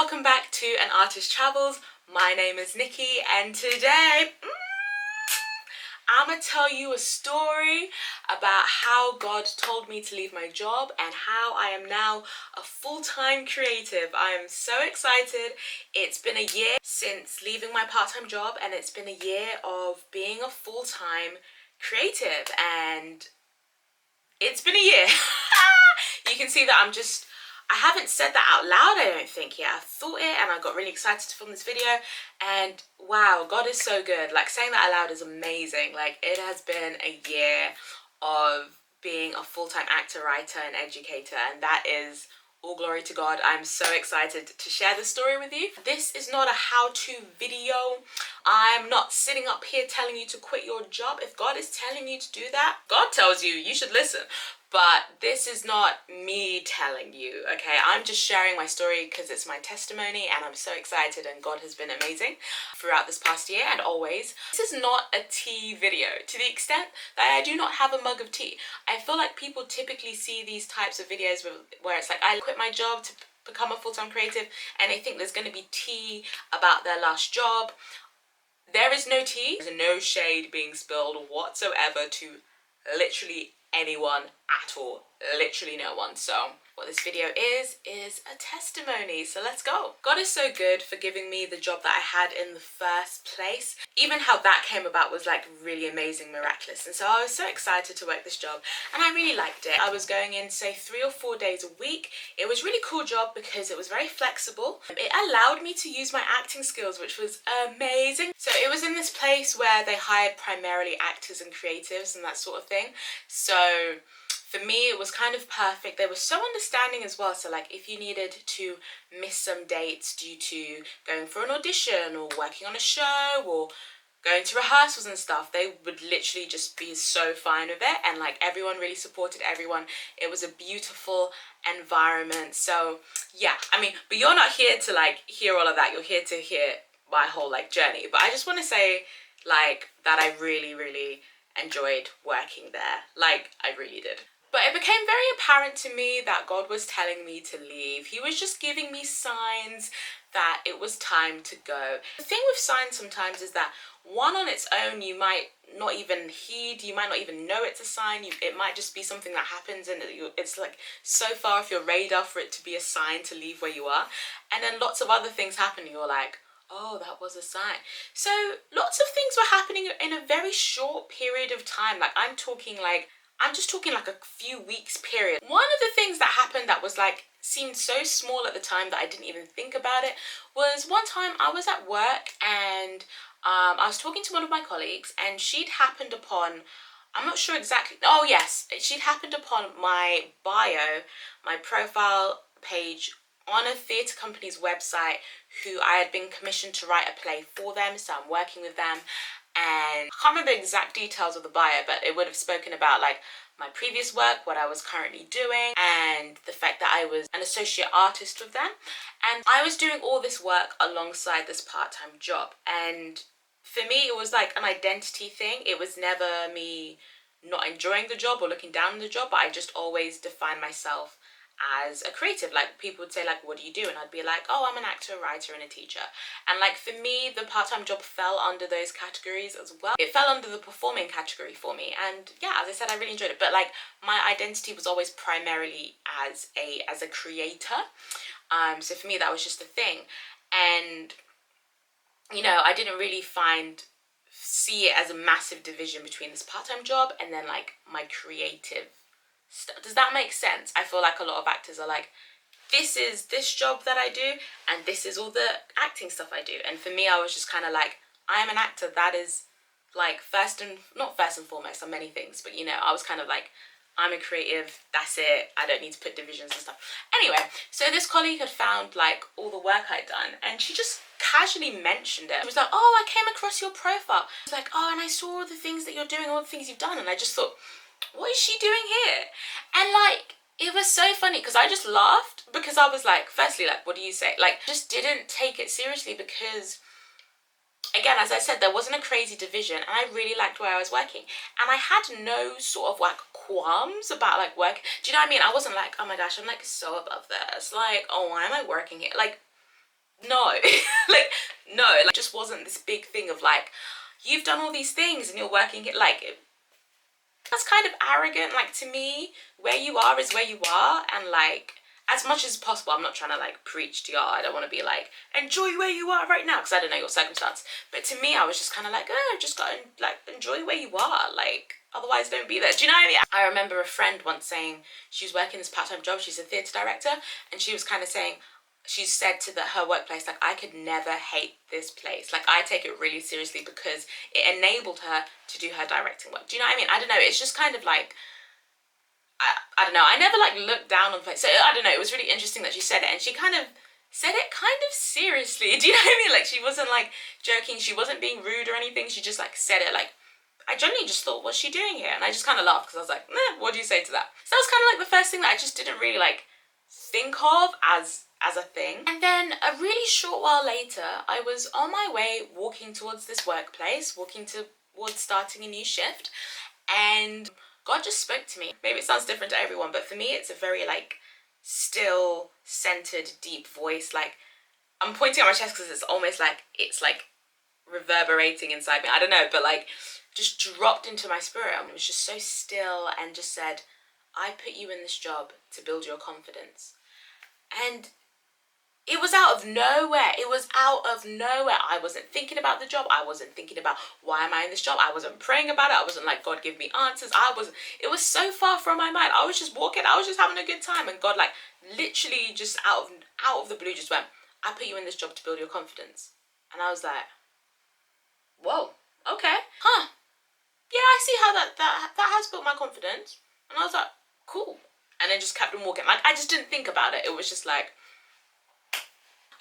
welcome back to An Artist Travels. My name is Nikki and today I'm gonna tell you a story about how God told me to leave my job and how I am now a full-time creative. I am so excited. It's been a year since leaving my part-time job and it's been a year of being a full-time creative and it's been a year. You can see that I haven't said that out loud, I don't think yet. I thought it and I got really excited to film this video and wow, God is so good. Like, saying that out loud is amazing. Like, it has been a year of being a full-time actor, writer and educator, and that is all glory to God. I'm so excited to share this story with you. This is not a how-to video. I'm not sitting up here telling you to quit your job. If God is telling you to do that, God tells you, you should listen. But this is not me telling you, okay? I'm just sharing my story because it's my testimony and I'm so excited and God has been amazing throughout this past year and always. This is not a tea video to the extent that I do not have a mug of tea. I feel like people typically see these types of videos where it's like, I quit my job to become a full-time creative and they think there's going to be tea about their last job. There is no tea. There's no shade being spilled whatsoever to literally anyone at all. Literally no one. So what this video is a testimony. So let's go. God is so good for giving me the job that I had in the first place. Even how that came about was like really amazing, miraculous. And so I was so excited to work this job and I really liked it. I was going in say 3 or 4 days a week. It was a really cool job because it was very flexible. It allowed me to use my acting skills, which was amazing. So it was in this place where they hired primarily actors and creatives and that sort of thing. So for me, it was kind of perfect. They were so understanding as well. So like if you needed to miss some dates due to going for an audition or working on a show or going to rehearsals and stuff, they would literally just be so fine with it. And like everyone really supported everyone. It was a beautiful environment. So yeah, I mean, but you're not here to like hear all of that. You're here to hear my whole like journey. But I just want to say like that I really, really enjoyed working there. Like I really did. But it became very apparent to me that God was telling me to leave. He was just giving me signs that it was time to go. The thing with signs sometimes is that one on its own you might not even heed, you might not even know it's a sign. It might just be something that happens and it's like so far off your radar for it to be a sign to leave where you are. And then lots of other things happen and you're like, oh, that was a sign. So lots of things were happening in a very short period of time. Like I'm just talking like a few weeks period. One of the things that happened that was like seemed so small at the time that I didn't even think about it was one time I was at work and I was talking to one of my colleagues and she'd happened upon, I'm not sure exactly, oh yes, she'd happened upon my bio, my profile page on a theatre company's website who I had been commissioned to write a play for them, so I'm working with them. And I can't remember exact details of the bio, but it would have spoken about like my previous work, what I was currently doing, and the fact that I was an associate artist with them. And I was doing all this work alongside this part-time job. And for me, it was like an identity thing. It was never me not enjoying the job or looking down on the job, but I just always defined myself as a creative. Like people would say like, what do you do? And I'd be like, oh, I'm an actor, writer and a teacher. And like for me, the part-time job fell under those categories as well. It fell under the performing category for me. And yeah, as I said, I really enjoyed it. But like my identity was always primarily as a creator. So for me, that was just a thing. And you know, I didn't really see it as a massive division between this part-time job and then like my creative stuff. Does that make sense? I feel like a lot of actors are like, this is this job that I do and this is all the acting stuff I do. And for me, I was just kind of like, I am an actor. That is like not first and foremost on many things, but you know, I was kind of like, I'm a creative, that's it. I don't need to put divisions and stuff. Anyway, so this colleague had found like all the work I'd done and she just casually mentioned it. She was like, oh, I came across your profile. I was like, oh, and I saw all the things that you're doing, all the things you've done. And I just thought, what is she doing here? And like, it was so funny because I just laughed because I was like, firstly, like, what do you say? Like, just didn't take it seriously because, again, as I said, there wasn't a crazy division and I really liked where I was working. And I had no sort of like qualms about like work. Do you know what I mean? I wasn't like, oh my gosh, I'm like so above this. Like, oh, why am I working here? Like, no. Like, no, like, just wasn't this big thing of like, you've done all these things and you're working it, like, that's kind of arrogant. Like, to me, where you are is where you are, and like, as much as possible, I'm not trying to like preach to y'all. I don't want to be like, enjoy where you are right now, because I don't know your circumstance. But to me, I was just kind of like, oh, just gotta like enjoy where you are. Like, otherwise, don't be there. Do you know what I mean? I remember a friend once saying she was working this part-time job. She's a theatre director, and she was kind of saying, she said to her workplace, like, I could never hate this place. Like, I take it really seriously because it enabled her to do her directing work. Do you know what I mean? I don't know. It's just kind of like, I don't know. I never like looked down on place. So I don't know. It was really interesting that she said it, and she kind of said it kind of seriously. Do you know what I mean? Like, she wasn't like joking. She wasn't being rude or anything. She just like said it like, I genuinely just thought, what's she doing here? And I just kind of laughed because I was like, what do you say to that? So that was kind of like the first thing that I just didn't really like think of as a thing. And then a really short while later, I was on my way walking towards this workplace, walking towards starting a new shift, and God just spoke to me. Maybe it sounds different to everyone, but for me, it's a very like still, centered, deep voice. Like, I'm pointing at my chest because it's like reverberating inside me. I don't know, but like just dropped into my spirit, and it was just so still, and just said, I put you in this job to build your confidence. And it was out of nowhere. It was out of nowhere. I wasn't thinking about the job. I wasn't thinking about why am I in this job. I wasn't praying about it. I wasn't like, God, give me answers. It was so far from my mind. I was just walking. I was just having a good time. And God, like, literally just out of the blue just went, I put you in this job to build your confidence. And I was like, whoa, okay. Huh. Yeah, I see how that has built my confidence. And I was like, cool. And then just kept on walking. Like, I just didn't think about it. It was just like,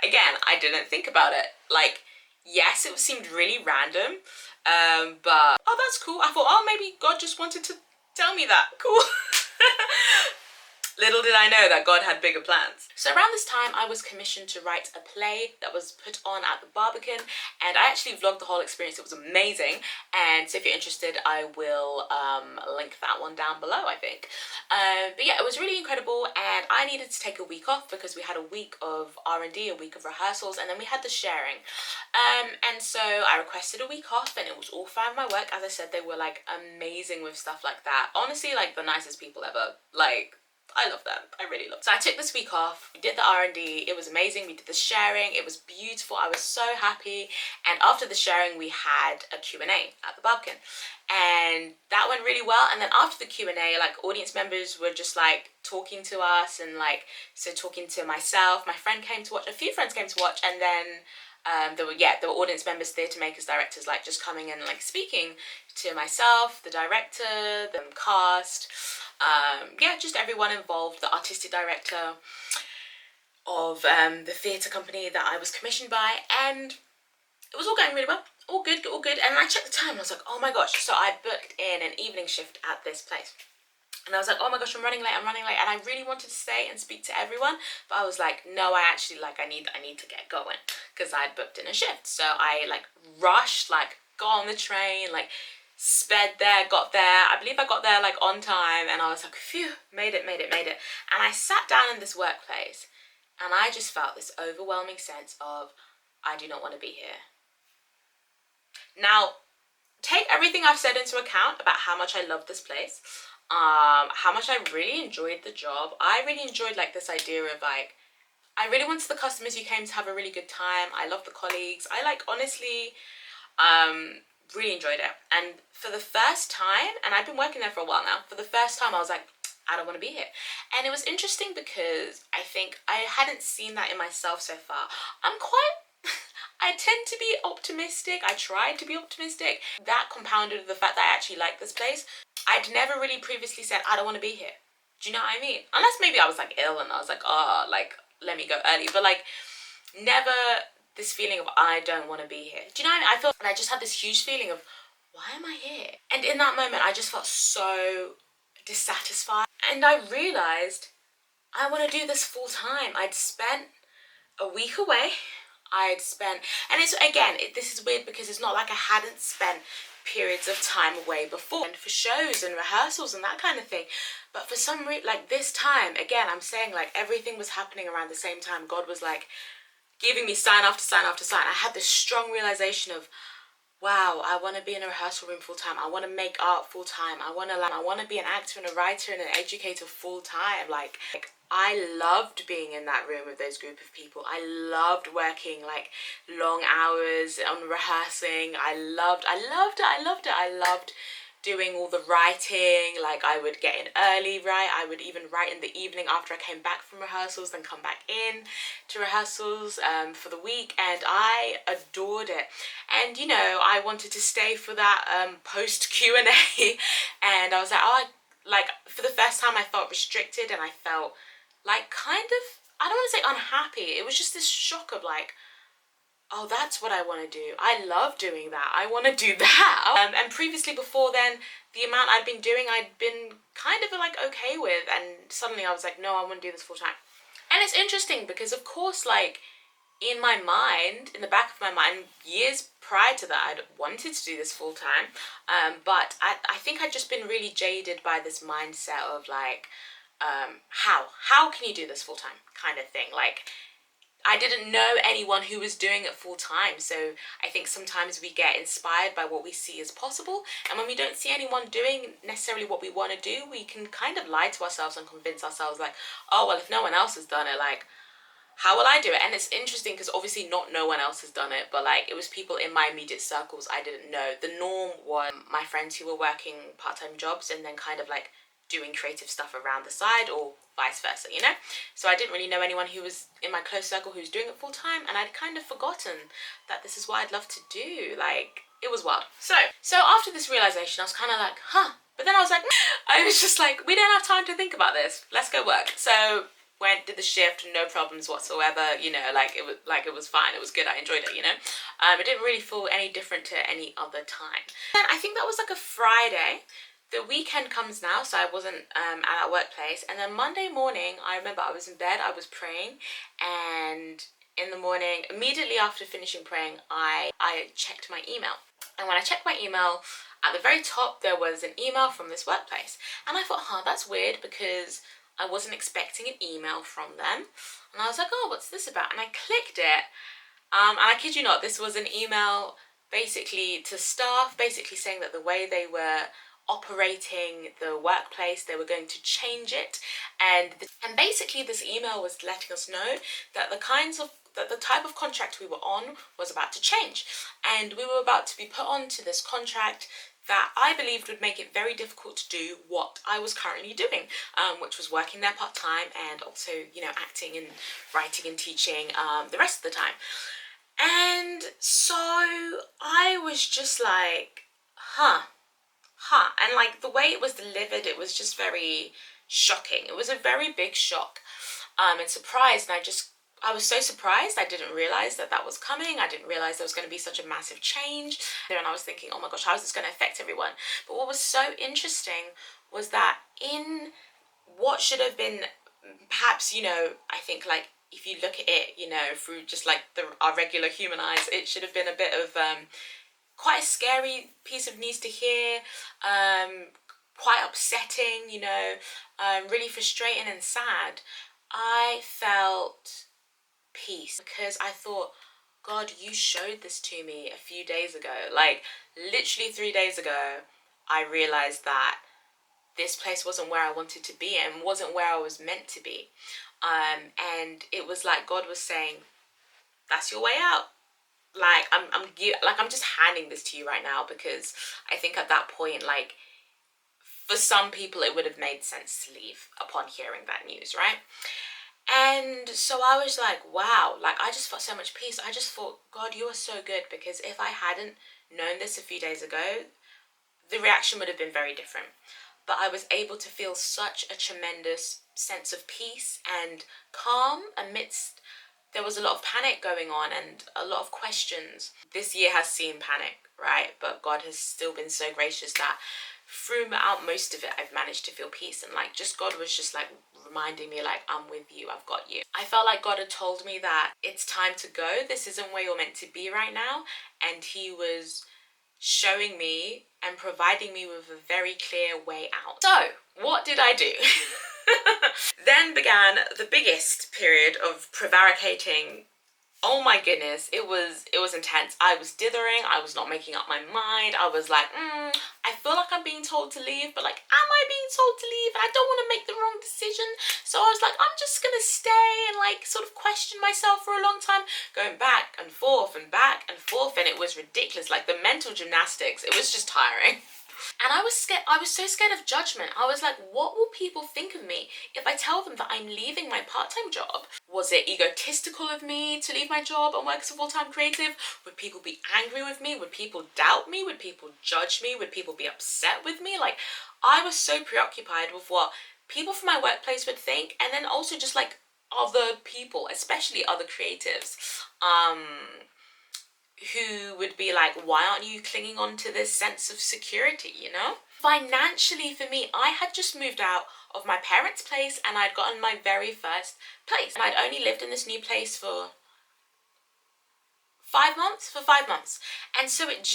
again, I didn't think about it. Like, yes, it seemed really random, but oh, that's cool. I thought, oh, maybe God just wanted to tell me that. Cool. Little did I know that God had bigger plans. So around this time, I was commissioned to write a play that was put on at the Barbican, and I actually vlogged the whole experience. It was amazing. And so if you're interested, I will link that one down below, I think. But yeah, it was really incredible, and I needed to take a week off because we had a week of R&D, a week of rehearsals, and then we had the sharing. And so I requested a week off, and it was all fine with my work. As I said, they were like amazing with stuff like that. Honestly, like the nicest people ever. Like, I love them. I really love them. So I took this week off. We did the R&D. It was amazing. We did the sharing. It was beautiful. I was so happy. And after the sharing, we had a Q&A at the Barbican. And that went really well. And then after the Q&A, like, audience members were just like talking to us, and like, so talking to myself, my friend came to watch, a few friends came to watch, and then there were audience members, theatre makers, directors, like just coming in and like speaking to myself, the director, the cast, just everyone involved, the artistic director of the theatre company that I was commissioned by, and it was all going really well. All good, all good. And I checked the time and I was like, oh my gosh. So I booked in an evening shift at this place. And I was like, oh my gosh, I'm running late. And I really wanted to stay and speak to everyone. But I was like, no, I actually, like, I need to get going, because I'd booked in a shift. So I, like, rushed, like, got on the train, like, sped there, got there. I believe I got there, like, on time. And I was like, phew, made it. And I sat down in this workplace, and I just felt this overwhelming sense of, I do not want to be here. Now, take everything I've said into account about how much I love this place, how much I really enjoyed the job. I really enjoyed like this idea of like, I really wanted the customers who came to have a really good time. I love the colleagues. I like honestly really enjoyed it. And for the first time, and I've been working there for a while now, for the first time I was like, I don't want to be here. And it was interesting because I think I hadn't seen that in myself so far. I tend to be optimistic. I tried to be optimistic. That compounded with the fact that I actually like this place. I'd never really previously said, I don't want to be here. Do you know what I mean? Unless maybe I was like ill and I was like, oh, like, let me go early. But like, never this feeling of, I don't want to be here. Do you know what I mean? I just had this huge feeling of, why am I here? And in that moment, I just felt so dissatisfied. And I realized I want to do this full time. I'd spent a week away. And it's, again, this is weird because it's not like I hadn't spent periods of time away before, and for shows and rehearsals and that kind of thing. But for some reason, like this time, again, I'm saying like everything was happening around the same time. God was like, giving me sign after sign after sign, I had this strong realization of, wow, I want to be in a rehearsal room full time. I want to make art full time. I want to be an actor and a writer and an educator full time. Like I loved being in that room with those group of people. I loved working like long hours on rehearsing. I loved it. I loved doing all the writing. Like I would get in early, right? I would even write in the evening after I came back from rehearsals, then come back in to rehearsals for the week, and I adored it. And you know, I wanted to stay for that post Q&A and I was like, oh, like for the first time I felt restricted, and I felt like kind of, I don't want to say unhappy, it was just this shock of like, oh, that's what I want to do. I love doing that. I want to do that. And previously, before then, the amount I'd been doing, I'd been kind of like okay with. And suddenly I was like, no, I want to do this full time. And it's interesting because, of course, like in my mind, in the back of my mind, years prior to that, I'd wanted to do this full time. But I think I'd just been really jaded by this mindset of like, how can you do this full time kind of thing. Like, I didn't know anyone who was doing it full time. So I think sometimes we get inspired by what we see as possible. And when we don't see anyone doing necessarily what we want to do, we can kind of lie to ourselves and convince ourselves like, oh, well, if no one else has done it, like, how will I do it? And it's interesting because obviously not no one else has done it, but like it was people in my immediate circles I didn't know. The norm was my friends who were working part-time jobs and then kind of like doing creative stuff around the side, or vice versa, you know? So I didn't really know anyone who was in my close circle who was doing it full time, and I'd kind of forgotten that this is what I'd love to do. Like, it was wild. So after this realization, I was kind of like, huh. But then I was like, I was just like, we don't have time to think about this. Let's go work. So went, did the shift, no problems whatsoever, you know, like it was fine, it was good, I enjoyed it, you know. It didn't really feel any different to any other time. And I think that was like a Friday. The weekend comes now, so I wasn't at that workplace, and then Monday morning, I remember I was in bed, I was praying, and in the morning, immediately after finishing praying, I checked my email. And when I checked my email, at the very top there was an email from this workplace, and I thought, huh, that's weird, because I wasn't expecting an email from them. And I was like, oh, what's this about? And I clicked it, and I kid you not, this was an email basically to staff, basically saying that the way they were operating the workplace, they were going to change it. And basically this email was letting us know that the type of contract we were on was about to change, and we were about to be put onto this contract that I believed would make it very difficult to do what I was currently doing, which was working there part-time and also, you know, acting and writing and teaching the rest of the time. And so I was just like, and like the way it was delivered, it was just very shocking. It was a very big shock and surprise, and I was so surprised. I didn't realize that was coming. I didn't realize there was going to be such a massive change. And I was thinking, oh my gosh, how is this going to affect everyone? But what was so interesting was that in what should have been perhaps, you know, I think like if you look at it, you know, through just like our regular human eyes, it should have been a bit of quite a scary piece of news to hear, quite upsetting, you know, really frustrating and sad. I felt peace because I thought, God, you showed this to me a few days ago. Like literally 3 days ago, I realized that this place wasn't where I wanted to be and wasn't where I was meant to be. And it was like God was saying, that's your way out. Like I'm just handing this to you right now, because I think at that point, like for some people it would have made sense to leave upon hearing that news, right? And so I was like, wow, like I just felt so much peace. I just thought, God, you are so good, because if I hadn't known this a few days ago, the reaction would have been very different. But I was able to feel such a tremendous sense of peace and calm amidst, there was a lot of panic going on and a lot of questions. This year has seen panic, right? But God has still been so gracious that throughout most of it, I've managed to feel peace. And like, just God was just like reminding me, like, I'm with you, I've got you. I felt like God had told me that it's time to go. This isn't where you're meant to be right now. And he was showing me and providing me with a very clear way out. So, what did I do? Then began the biggest period of prevaricating Oh my goodness, it was intense. I was dithering, I was not making up my mind. I was like, I feel like I'm being told to leave, but like, am I being told to leave? And I don't want to make the wrong decision. So I was like, I'm just gonna stay and like sort of question myself for a long time, going back and forth and back and forth, and it was ridiculous. Like the mental gymnastics, it was just tiring. And I was scared. I was so scared of judgment. I was like, what will people think of me if I tell them that I'm leaving my part-time job? Was it egotistical of me to leave my job and work as a full-time creative? Would people be angry with me? Would people doubt me? Would people judge me? Would people be upset with me? Like, I was so preoccupied with what people from my workplace would think, and then also just like other people, especially other creatives. Who would be like, why aren't you clinging on to this sense of security, you know? Financially, for me, I had just moved out of my parents' place and I'd gotten my very first place. And I'd only lived in this new place for 5 months, And so it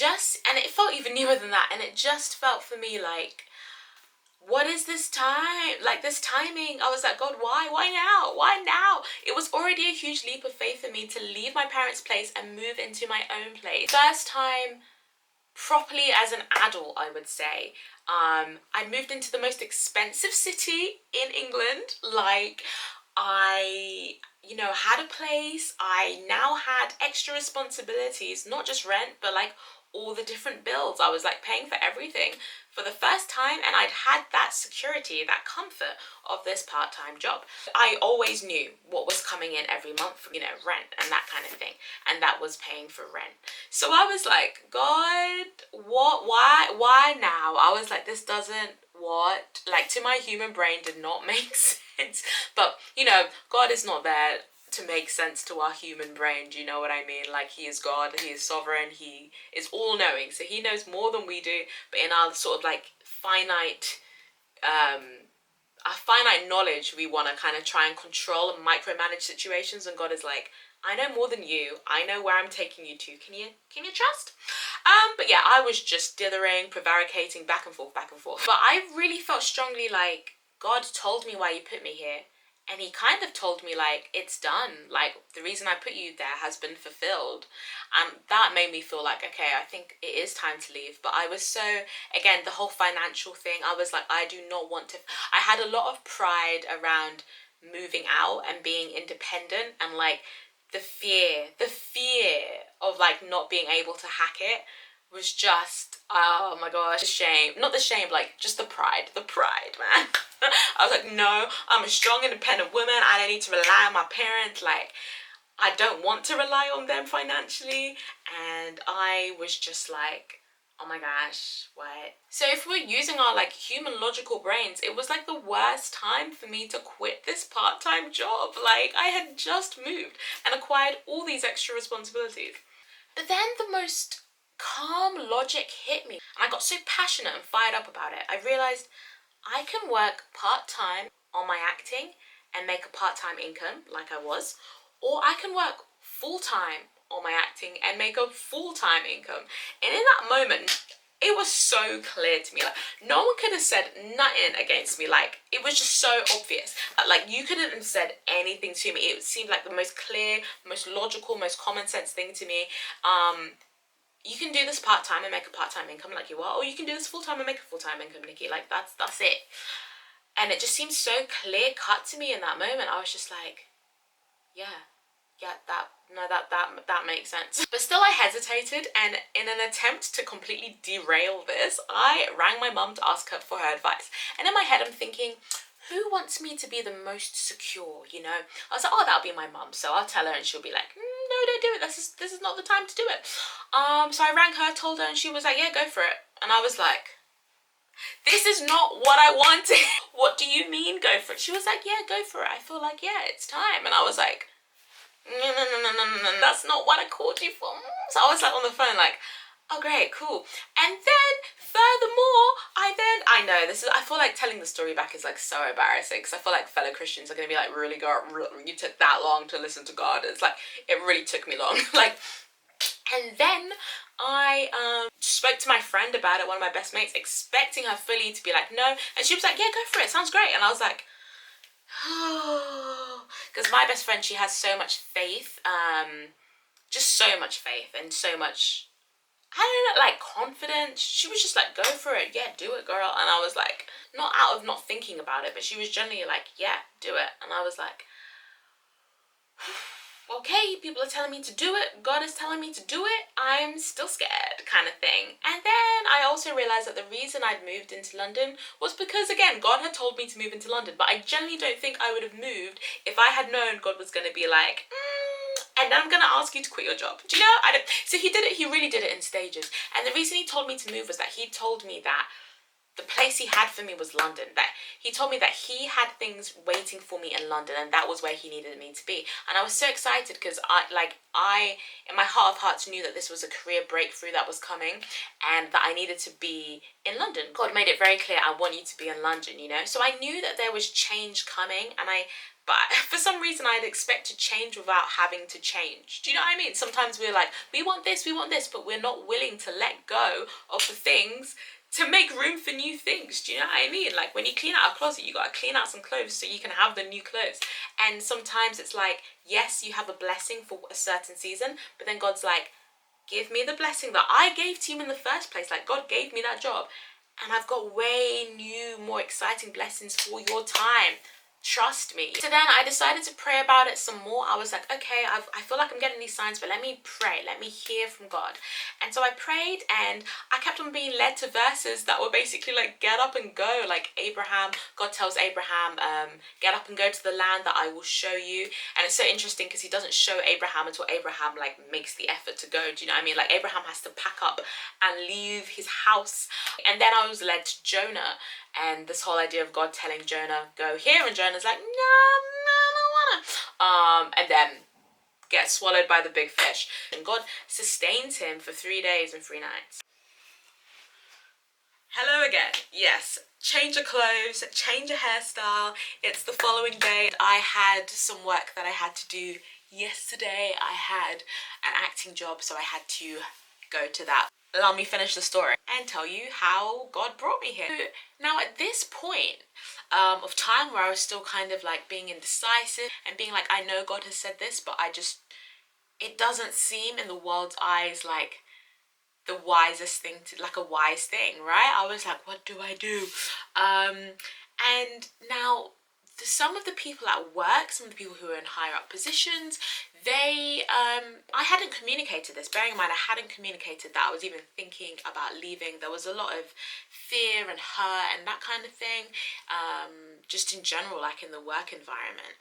felt even newer than that. And it just felt for me like, what is this time? Like this timing. I was like, God, why? Why now? Why now? It was already a huge leap of faith for me to leave my parents' place and move into my own place. First time properly as an adult, I would say. I moved into the most expensive city in England. Like, I, had a place. I now had extra responsibilities, not just rent, but like all the different bills. I was like paying for everything for the first time, and I'd had that security, that comfort of this part-time job. I always knew what was coming in every month from, rent and that kind of thing, and that was paying for rent. So I was like, God, what, why now? I was like, this doesn't, what? Like, to my human brain did not make sense. But, God is not there to make sense to our human brain. Do you know what I mean? Like, he is God, he is sovereign, he is all-knowing, so he knows more than we do. But in our sort of like finite knowledge, we want to kind of try and control and micromanage situations, and God is like, I know more than you. I know where I'm taking you to. Can you trust? But yeah, I was just dithering, prevaricating, back and forth. But I really felt strongly like God told me why you put me here. And he kind of told me, like, it's done. Like, the reason I put you there has been fulfilled. And that made me feel like, okay, I think it is time to leave. But I was so, again, the whole financial thing, I was like, I do not want to. I had a lot of pride around moving out and being independent, and like the fear of like not being able to hack it was just, oh my gosh, the shame. Not the shame, like just the pride, man. I was like, no, I'm a strong, independent woman. I don't need to rely on my parents. Like, I don't want to rely on them financially. And I was just like, oh my gosh, what? So if we're using our like human logical brains, it was like the worst time for me to quit this part-time job. Like, I had just moved and acquired all these extra responsibilities. But then the most calm logic hit me, and I got so passionate and fired up about it. I realized I can work part-time on my acting and make a part-time income like I was, or I can work full-time on my acting and make a full-time income. And in that moment, it was so clear to me. Like, no one could have said nothing against me. Like, it was just so obvious. Like, you couldn't have said anything to me. It seemed like the most clear, most logical, most common sense thing to me. You can do this part-time and make a part-time income like you are, or you can do this full-time and make a full-time income, Nikki. Like, that's it. And it just seemed so clear-cut to me in that moment. I was just like, that makes sense. But still I hesitated, and in an attempt to completely derail this, I rang my mum to ask her for her advice. And in my head I'm thinking, who wants me to be the most secure, I was like, oh, that'll be my mum, so I'll tell her and she'll be like, no, don't do it, this is not the time to do it. So I rang her, told her, and she was like, yeah, go for it. And I was like, this is not what I wanted. What do you mean go for it? She was like, yeah, go for it. I feel like, yeah, it's time. And I was like, no, that's not what I called you for. So I was like on the phone like, oh great, cool. And then furthermore, I know this is, I feel like telling the story back is like so embarrassing, because I feel like fellow Christians are going to be like, really, God, you took that long to listen to God. It's like, it really took me long. Like, and then I spoke to my friend about it, one of my best mates, expecting her fully to be like, no. And she was like, yeah, go for it, sounds great. And I was like, Because my best friend, she has so much faith, just so much faith and so much, I don't know, like confidence. She was just like, go for it, yeah, do it, girl. And I was like, not out of not thinking about it, but she was generally like, yeah, do it. And I was like, okay, people are telling me to do it, God is telling me to do it, I'm still scared, kind of thing. And then I also realised that the reason I'd moved into London was because, again, God had told me to move into London, but I generally don't think I would have moved if I had known God was going to be like, and I'm going to ask you to quit your job. Do you know? I don't. So he did it, he really did it in stages. And the reason he told me to move was that he told me that the place he had for me was London. That he told me that he had things waiting for me in London, and that was where he needed me to be. And I was so excited because I in my heart of hearts knew that this was a career breakthrough that was coming, and that I needed to be in London. God made it very clear, I want you to be in London, you know. So I knew that there was change coming, but for some reason I'd expected change without having to change. Do you know what I mean? Sometimes we're like, we want this, but we're not willing to let go of the things to make room for new things. Do you know what I mean? Like when you clean out a closet, you gotta clean out some clothes so you can have the new clothes. And sometimes it's like, yes, you have a blessing for a certain season, but then God's like, give me the blessing that I gave to you in the first place. Like God gave me that job, and I've got way new, more exciting blessings for your time. Trust me. So then I decided to pray about it some more. I was like, okay, I feel like I'm getting these signs, but let me pray. Let me hear from God. And so I prayed, and I kept on being led to verses that were basically like, get up and go. Like Abraham, God tells Abraham, get up and go to the land that I will show you. And it's so interesting because he doesn't show Abraham until Abraham like makes the effort to go. Do you know what I mean? Like Abraham has to pack up and leave his house. And then I was led to Jonah. And this whole idea of God telling Jonah, go here, and Jonah's like, no, I don't wanna. And then gets swallowed by the big fish. And God sustains him for 3 days and 3 nights. Hello again. Yes, change of clothes, change of hairstyle. It's the following day. I had some work that I had to do yesterday. I had an acting job, so I had to go to that. Allow me finish the story and tell you how God brought me here. Now at this point of time where I was still kind of like being indecisive and being like, I know God has said this, but it doesn't seem in the world's eyes like the wisest thing to, like a wise thing, right? I was like, what do I do? And now some of the people at work, some of the people who are in higher up positions, I hadn't communicated this. Bearing in mind, I hadn't communicated that I was even thinking about leaving. There was a lot of fear and hurt and that kind of thing, just in general, like in the work environment.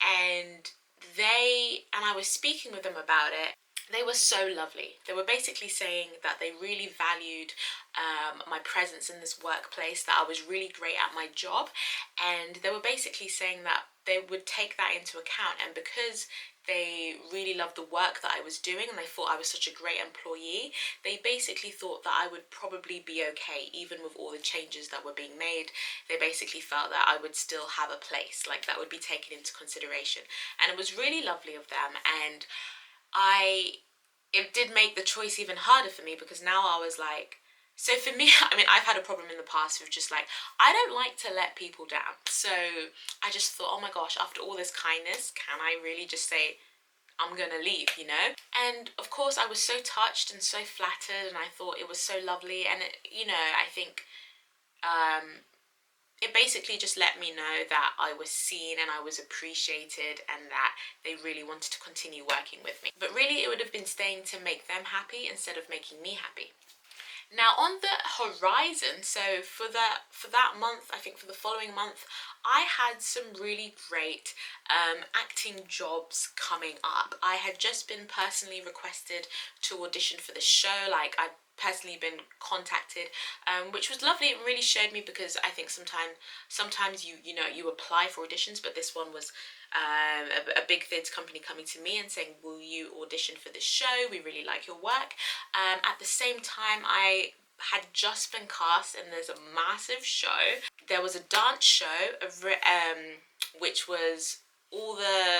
And I was speaking with them about it. They were so lovely. They were basically saying that they really valued my presence in this workplace, that I was really great at my job, and they were basically saying that they would take that into account, and because they really loved the work that I was doing and they thought I was such a great employee, they basically thought that I would probably be okay even with all the changes that were being made. They basically felt that I would still have a place, like that would be taken into consideration. And it was really lovely of them, and it did make the choice even harder for me, because now I was like, so for me, I mean, I've had a problem in the past with just like, I don't like to let people down. So I just thought, oh my gosh, after all this kindness, can I really just say, I'm gonna leave, you know? And of course I was so touched and so flattered, and I thought it was so lovely. And it, you know, I think it basically just let me know that I was seen and I was appreciated, and that they really wanted to continue working with me. But really it would have been staying to make them happy instead of making me happy. Now on the horizon, so for that month, I think for the following month, I had some really great acting jobs coming up. I had just been personally requested to audition for the show. Like I'd personally been contacted, which was lovely. It really showed me, because I think sometimes you apply for auditions, but this one was a big theatre company coming to me and saying, will you audition for this show? We really like your work. At the same time, I had just been cast and there's a massive show. There was a dance show, which was all the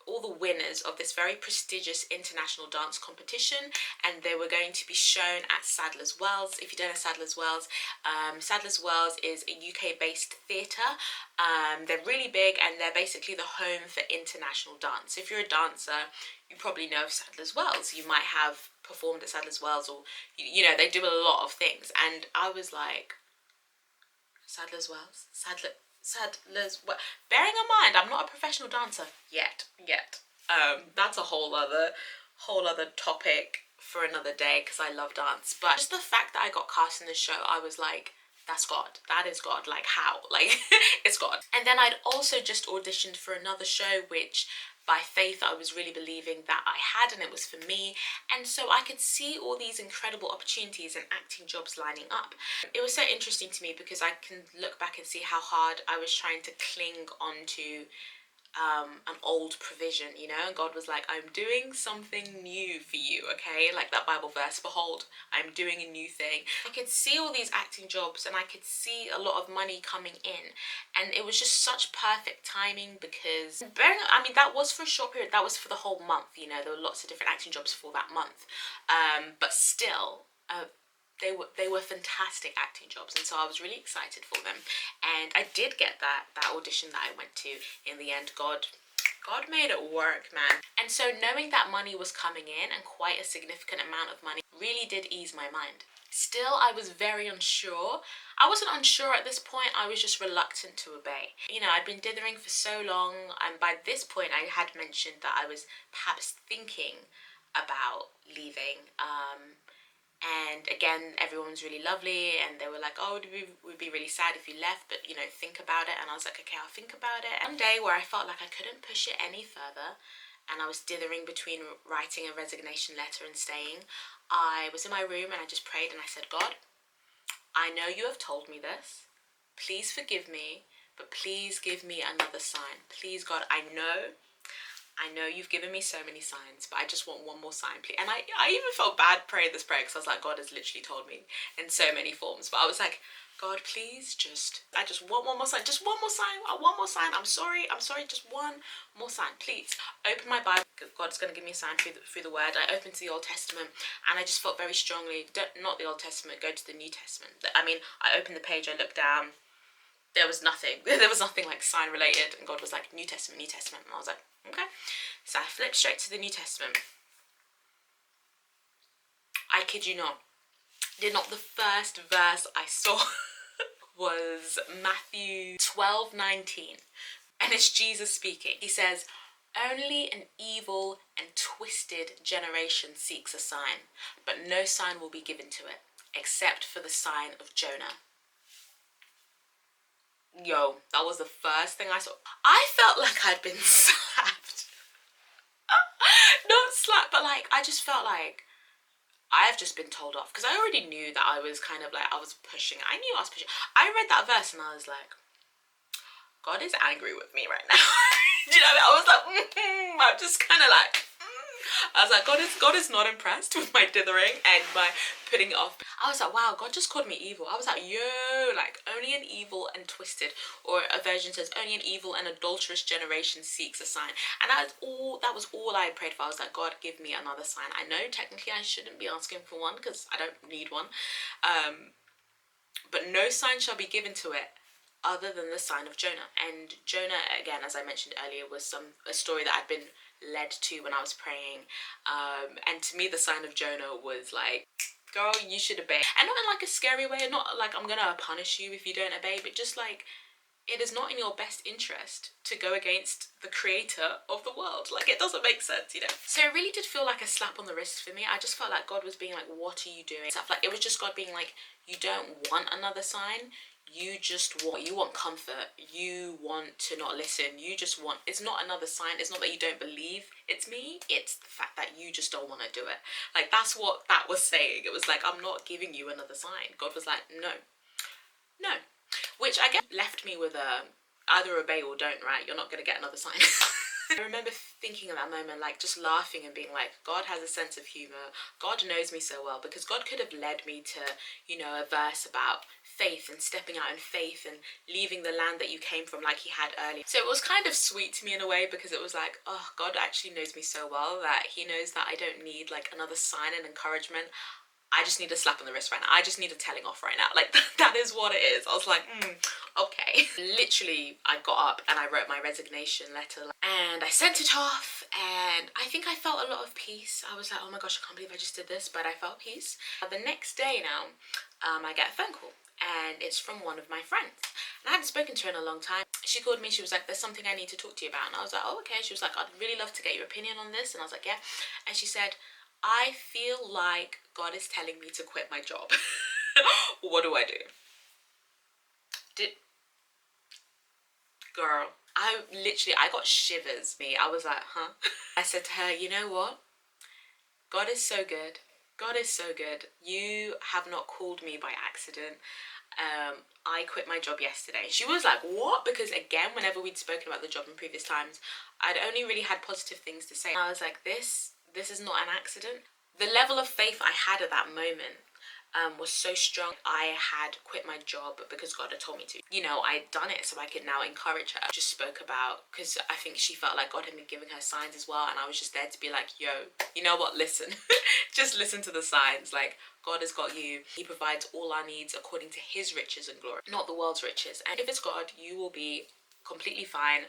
all the winners of this very prestigious international dance competition, and they were going to be shown at Sadler's Wells. If you don't know Sadler's Wells, Sadler's Wells is a UK-based theatre. They're really big, and they're basically the home for international dance. If you're a dancer, you probably know of Sadler's Wells. You might have performed at Sadler's Wells, or you know, they do a lot of things. And I was like, Sadler's Wells, Sadler's Wells. Bearing in mind, I'm not a professional dancer yet. That's a whole other topic for another day, because I love dance. But just the fact that I got cast in the show, I was like, that's God. That is God. Like, how? Like, it's God. And then I'd also just auditioned for another show, which by faith I was really believing that I had, and it was for me. And so I could see all these incredible opportunities and acting jobs lining up. It was so interesting to me because I can look back and see how hard I was trying to cling onto an old provision, you know, and God was like, I'm doing something new for you, okay? Like that Bible verse, behold, I'm doing a new thing. I could see all these acting jobs, and I could see a lot of money coming in, and it was just such perfect timing, because that was for a short period, that was for the whole month, you know, there were lots of different acting jobs for that month, but still, they were fantastic acting jobs, and so I was really excited for them. And I did get that audition that I went to in the end. God made it work, man. And so knowing that money was coming in, and quite a significant amount of money, really did ease my mind. Still, I was very unsure. I wasn't unsure at this point, I was just reluctant to obey. You know, I'd been dithering for so long, and by this point I had mentioned that I was perhaps thinking about leaving. And again, everyone was really lovely, and they were like, oh, we'd be really sad if you left, but, you know, think about it. And I was like, okay, I'll think about it. One day where I felt like I couldn't push it any further, and I was dithering between writing a resignation letter and staying, I was in my room and I just prayed, and I said, God, I know you have told me this. Please forgive me, but please give me another sign. Please, God, I know you've given me so many signs, but I just want one more sign, please. And I even felt bad praying this prayer, because I was like, God has literally told me in so many forms. But I was like, God, please I just want one more sign. Just one more sign. One more sign. I'm sorry. Just one more sign, please. Open my Bible. God's going to give me a sign through the word. I opened to the Old Testament, and I just felt very strongly, not the Old Testament, go to the New Testament. I opened the page, I looked down. There was nothing. There was nothing like sign related, and God was like, New Testament. And I was like, okay. So I flipped straight to the New Testament. I kid you not, the first verse I saw was Matthew 12:19, and it's Jesus speaking. He says, only an evil and twisted generation seeks a sign, but no sign will be given to it, except for the sign of Jonah. Yo, that was the first thing I saw. I felt like I'd been slapped. Not slapped, but like, I just felt like I've just been told off, because I already knew that I was kind of like, I was pushing. I knew I was pushing. I read that verse and I was like, God is angry with me right now. Do you know what I mean? I was like, I'm just kind of like, I was like, God is not impressed with my dithering and my putting it off. I was like, wow, God just called me evil. I was like, yo, like, only an evil and twisted, or a version says, only an evil and adulterous generation seeks a sign. And that was all I prayed for. I was like, God, give me another sign. I know technically I shouldn't be asking for one, because I don't need one. But no sign shall be given to it other than the sign of Jonah. And Jonah, again, as I mentioned earlier, was a story that I'd been led to when I was praying. And to me, the sign of Jonah was like, girl, you should obey. And not in like a scary way, not like I'm gonna punish you if you don't obey, but just like, it is not in your best interest to go against the creator of the world. Like, it doesn't make sense, you know? So it really did feel like a slap on the wrist for me. I just felt like God was being like, what are you doing? Stuff like, it was just God being like, you don't want another sign. You want comfort. You want to not listen. It's not another sign. It's not that you don't believe it's me. It's the fact that you just don't want to do it. Like, that's what that was saying. It was like, I'm not giving you another sign. God was like, no. Which I guess left me with either obey or don't, right? You're not going to get another sign. I remember thinking at that moment, like, just laughing and being like, God has a sense of humour. God knows me so well, because God could have led me to, you know, a verse about faith and stepping out in faith and leaving the land that you came from like he had earlier. So it was kind of sweet to me in a way, because it was like, oh, God actually knows me so well that he knows that I don't need like another sign and encouragement. I just need a slap on the wrist right now. I just need a telling off right now. Like, that is what it is. I was like, okay. Literally, I got up and I wrote my resignation letter and I sent it off, and I think I felt a lot of peace. I was like, oh my gosh, I can't believe I just did this, but I felt peace. The next day now, I get a phone call, and it's from one of my friends. And I hadn't spoken to her in a long time. She called me, she was like, there's something I need to talk to you about. And I was like, oh, okay. She was like, I'd really love to get your opinion on this. And I was like, yeah. And she said, I feel like God is telling me to quit my job. What do I do? Girl, I got shivers. I was like, huh? I said to her, you know what? God is so good. God is so good. You have not called me by accident. I quit my job yesterday. She was like, what? Because again, whenever we'd spoken about the job in previous times, I'd only really had positive things to say. I was like, this is not an accident. The level of faith I had at that moment was so strong. I had quit my job because God had told me to. You know, I'd done it so I could now encourage her. Just spoke about, because I think she felt like God had been giving her signs as well, and I was just there to be like, yo, you know what, listen. Just listen to the signs. Like, God has got you. He provides all our needs according to his riches and glory, not the world's riches. And if it's God, you will be completely fine.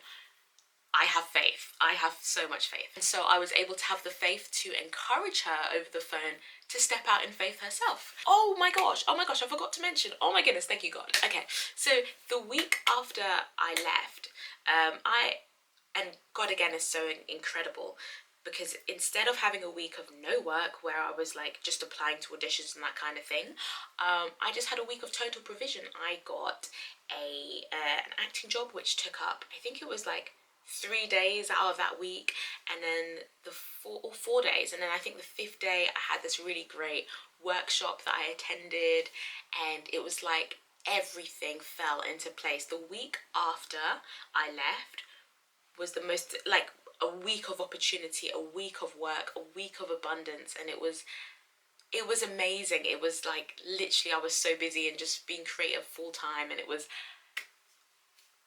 I have faith. I have so much faith. And so I was able to have the faith to encourage her over the phone to step out in faith herself. Oh my gosh, I forgot to mention. Oh my goodness, thank you, God. Okay, so the week after I left, and God again is so incredible, because instead of having a week of no work where I was like just applying to auditions and that kind of thing, I just had a week of total provision. I got an acting job which took up, I think it was like 3 days out of that week, and then the 4 days, and then I think the 5th day I had this really great workshop that I attended, and it was like everything fell into place. The week after I left was the most, like, a week of opportunity, a week of work, a week of abundance, and it was amazing. It was like literally I was so busy and just being creative full time, and it was,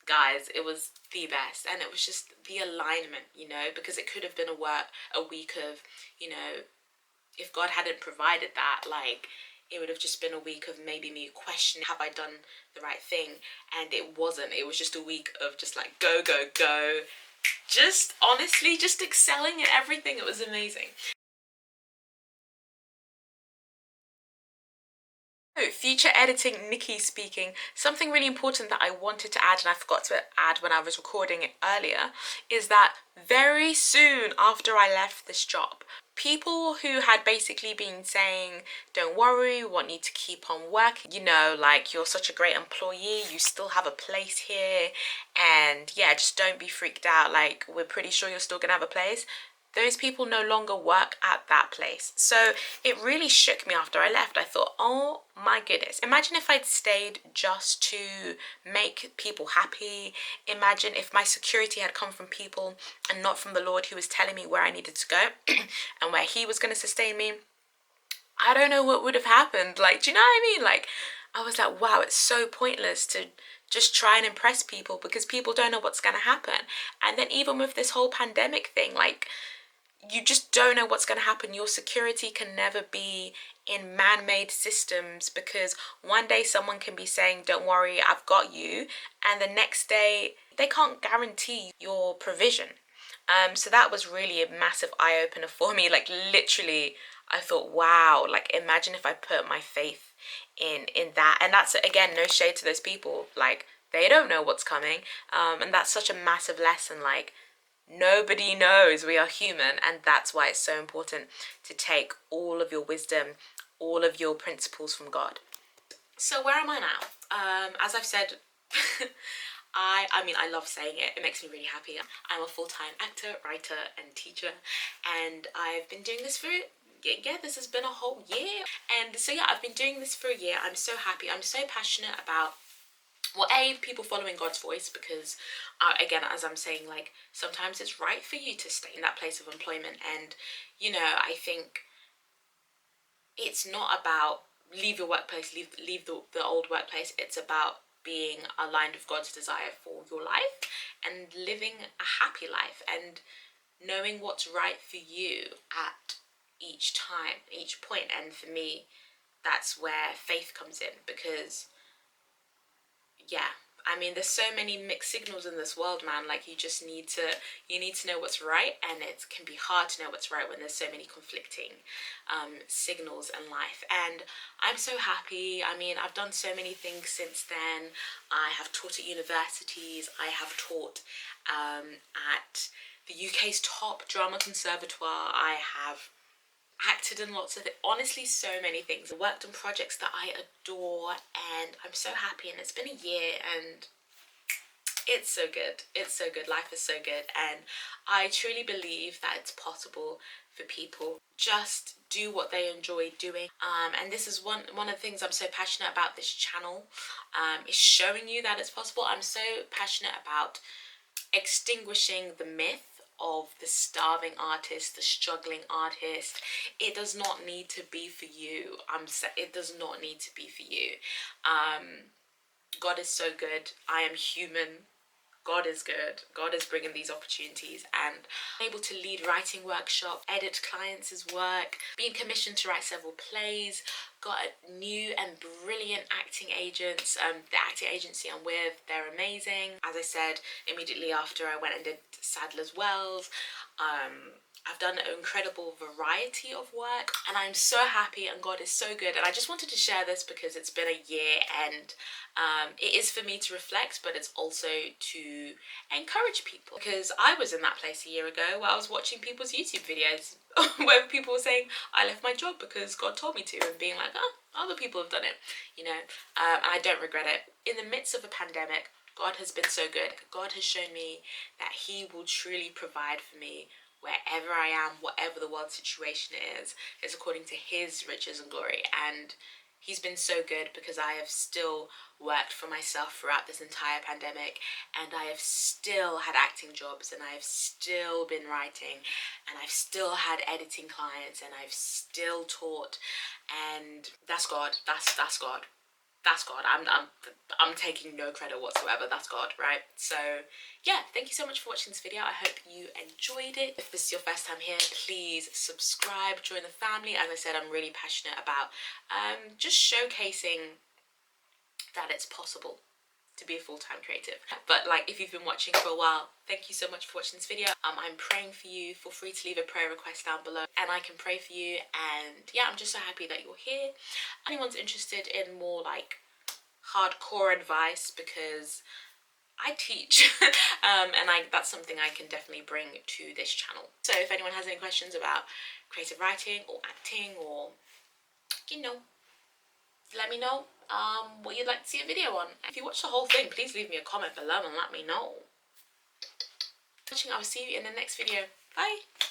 guys, it was the best. And it was just the alignment, you know, because it could have been a week of, you know, if God hadn't provided that, like, it would have just been a week of maybe me questioning, have I done the right thing? And it wasn't. It was just a week of just like go, go, go. Just honestly, just excelling at everything. It was amazing. Oh, future editing, Nikki speaking. Something really important that I wanted to add, and I forgot to add when I was recording it earlier, is that very soon after I left this job, people who had basically been saying, don't worry, we want you to keep on working, you know, like, you're such a great employee, you still have a place here, and yeah, just don't be freaked out, like, we're pretty sure you're still gonna have a place. Those people no longer work at that place. So it really shook me after I left. I thought, oh my goodness. Imagine if I'd stayed just to make people happy. Imagine if my security had come from people and not from the Lord, who was telling me where I needed to go and where he was going to sustain me. I don't know what would have happened. Like, do you know what I mean? Like, I was like, wow, it's so pointless to just try and impress people because people don't know what's going to happen. And then even with this whole pandemic thing, like, you just don't know what's going to happen. Your security can never be in man-made systems, because one day someone can be saying, don't worry, I've got you, and the next day they can't guarantee your provision. So that was really a massive eye-opener for me. Like, literally, I thought, wow, like, imagine if I put my faith in that. And that's, again, no shade to those people. Like, they don't know what's coming, and that's such a massive lesson. Like, nobody knows. We are human, and that's why it's so important to take all of your wisdom, all of your principles from God. So where am I now? As I've said, I mean, I love saying it. It makes me really happy. I'm a full-time actor, writer, and teacher, and I've been doing this for, yeah, this has been a whole year. And so yeah, I've been doing this for a year. I'm so happy. I'm so passionate about, well, people following God's voice, because again, as I'm saying, like, sometimes it's right for you to stay in that place of employment. And, you know, I think it's not about leave your workplace, leave the old workplace. It's about being aligned with God's desire for your life and living a happy life and knowing what's right for you at each time, each point. And for me, that's where faith comes in, because yeah, I mean, there's so many mixed signals in this world, man. Like, you need to know what's right, and it can be hard to know what's right when there's so many conflicting signals in life. And I'm so happy. I mean, I've done so many things since then. I have taught at universities. I have taught at the UK's top drama conservatoire. I have acted in lots of it. Honestly, so many things. I worked on projects that I adore, and I'm so happy. And it's been a year, and it's so good. It's so good. Life is so good, and I truly believe that it's possible for people. Just do what they enjoy doing. And this is one of the things I'm so passionate about this channel, is showing you that it's possible. I'm so passionate about extinguishing the myth of the starving artist, the struggling artist. It does not need to be for you. It does not need to be for you. God is so good. I am human. God is good. God is bringing these opportunities, and I'm able to lead writing workshops, edit clients' work, being commissioned to write several plays, got new and brilliant acting agents. The acting agency I'm with, they're amazing. As I said, immediately after I went and did Sadler's Wells, I've done an incredible variety of work, and I'm so happy, and God is so good. And I just wanted to share this because it's been a year, and it is for me to reflect, but it's also to encourage people, because I was in that place a year ago where I was watching people's YouTube videos where people were saying I left my job because God told me to, and being like, oh, other people have done it, you know. And I don't regret it. In the midst of a pandemic, God has been so good. God has shown me that He will truly provide for me wherever I am, whatever the world situation is according to His riches and glory. And He's been so good, because I have still worked for myself throughout this entire pandemic, and I have still had acting jobs, and I have still been writing, and I've still had editing clients, and I've still taught. And that's God. That's God. That's God. I'm taking no credit whatsoever. That's God, right? So yeah, thank you so much for watching this video. I hope you enjoyed it. If this is your first time here, please subscribe, join the family. As I said, I'm really passionate about just showcasing that it's possible to be a full-time creative. But like, if you've been watching for a while, thank you so much for watching this video. I'm praying for you. Feel free to leave a prayer request down below, and I can pray for you. And yeah, I'm just so happy that you're here. If anyone's interested in more like hardcore advice, because I teach and that's something I can definitely bring to this channel. So if anyone has any questions about creative writing or acting, or you know, let me know what you'd like to see a video on. If you watch the whole thing, please leave me a comment below and let me know. Watching, I'll see you in the next video. Bye.